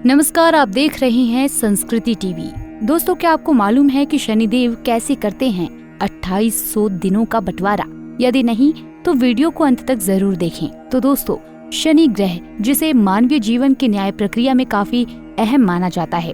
नमस्कार, आप देख रहे हैं संस्कृति टीवी। दोस्तों, क्या आपको मालूम है कि शनिदेव कैसे करते हैं 2800 दिनों का बंटवारा? यदि नहीं तो वीडियो को अंत तक जरूर देखें। तो दोस्तों, शनि ग्रह जिसे मानवीय जीवन की न्याय प्रक्रिया में काफी अहम माना जाता है,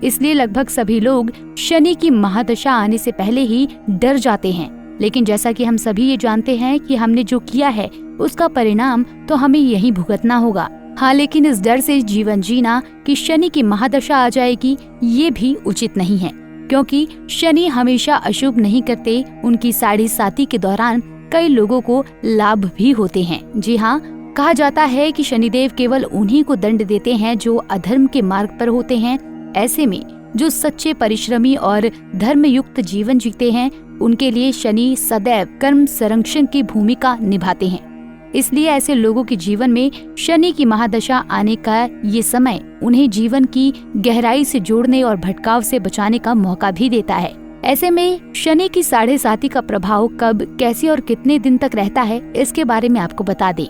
इसलिए लगभग सभी लोग शनि की महादशा आने से पहले ही डर जाते हैं। लेकिन जैसा कि हम सभी ये जानते हैं कि हमने जो किया है उसका परिणाम तो हमें यही भुगतना होगा। हाँ, लेकिन इस डर से जीवन जीना कि शनि की महादशा आ जाएगी, ये भी उचित नहीं है, क्योंकि शनि हमेशा अशुभ नहीं करते। उनकी साढ़े साती के दौरान कई लोगों को लाभ भी होते हैं। जी हाँ, कहा जाता है कि शनिदेव केवल उन्हीं को दंड देते हैं जो अधर्म के मार्ग पर होते हैं। ऐसे में जो सच्चे परिश्रमी और धर्म युक्त जीवन जीते हैं, उनके लिए शनि सदैव कर्म संरक्षण की भूमिका निभाते हैं। इसलिए ऐसे लोगों के जीवन में शनि की महादशा आने का ये समय उन्हें जीवन की गहराई से जोड़ने और भटकाव से बचाने का मौका भी देता है। ऐसे में शनि की साढ़े साती का प्रभाव कब, कैसे और कितने दिन तक रहता है, इसके बारे में आपको बता दें।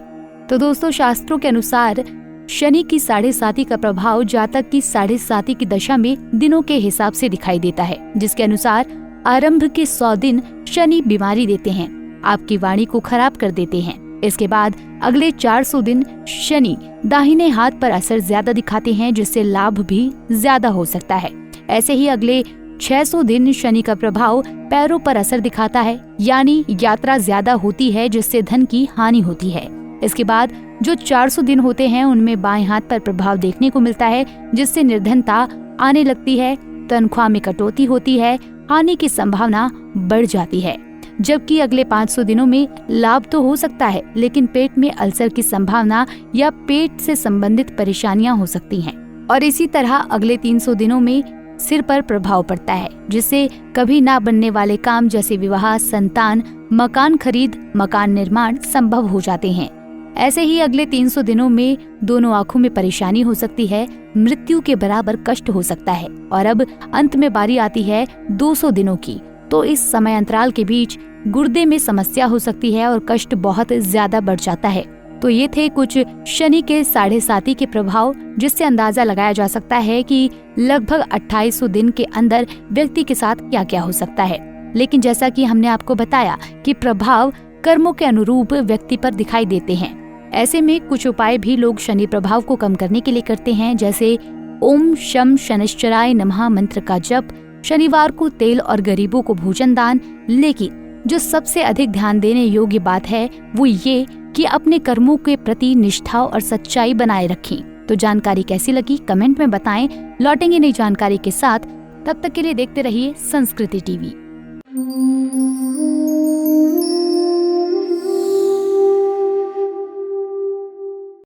तो दोस्तों, शास्त्रों के अनुसार शनि की साढ़े साती का प्रभाव जातक की साढ़े साती की दशा में दिनों के हिसाब से दिखाई देता है, जिसके अनुसार आरंभ के 100 दिन शनि बीमारी देते हैं, आपकी वाणी को खराब कर देते हैं। इसके बाद अगले 400 दिन शनि दाहिने हाथ पर असर ज्यादा दिखाते हैं, जिससे लाभ भी ज्यादा हो सकता है। ऐसे ही अगले 600 दिन शनि का प्रभाव पैरों पर असर दिखाता है, यानी यात्रा ज्यादा होती है, जिससे धन की हानि होती है। इसके बाद जो 400 दिन होते हैं उनमें बाएं हाथ पर प्रभाव देखने को मिलता है, जिससे निर्धनता आने लगती है, तनख्वाह में कटौती होती है, हानि की संभावना बढ़ जाती है। जबकि अगले 500 दिनों में लाभ तो हो सकता है, लेकिन पेट में अल्सर की संभावना या पेट से संबंधित परेशानियां हो सकती हैं। और इसी तरह अगले 300 दिनों में सिर पर प्रभाव पड़ता है, जिससे कभी ना बनने वाले काम जैसे विवाह, संतान, मकान खरीद, मकान निर्माण संभव हो जाते हैं। ऐसे ही अगले 300 दिनों में दोनों आँखों में परेशानी हो सकती है, मृत्यु के बराबर कष्ट हो सकता है। और अब अंत में बारी आती है 200 दिनों की। तो इस समय अंतराल के बीच गुर्दे में समस्या हो सकती है और कष्ट बहुत ज्यादा बढ़ जाता है। तो ये थे कुछ शनि के साढ़े साती के प्रभाव, जिससे अंदाजा लगाया जा सकता है कि लगभग 2800 दिन के अंदर व्यक्ति के साथ क्या क्या हो सकता है। लेकिन जैसा कि हमने आपको बताया कि प्रभाव कर्मों के अनुरूप व्यक्ति पर दिखाई देते हैं। ऐसे में कुछ उपाय भी लोग शनि प्रभाव को कम करने के लिए करते हैं, जैसे ओम शम शनिश्चराय नमः मंत्र का जप, शनिवार को तेल और गरीबों को भोजन दान। लेकिन जो सबसे अधिक ध्यान देने योग्य बात है वो ये कि अपने कर्मों के प्रति निष्ठा और सच्चाई बनाए रखें। तो जानकारी कैसी लगी कमेंट में बताएं। लौटेंगे नई जानकारी के साथ, तब तक के लिए देखते रहिए संस्कृति टीवी।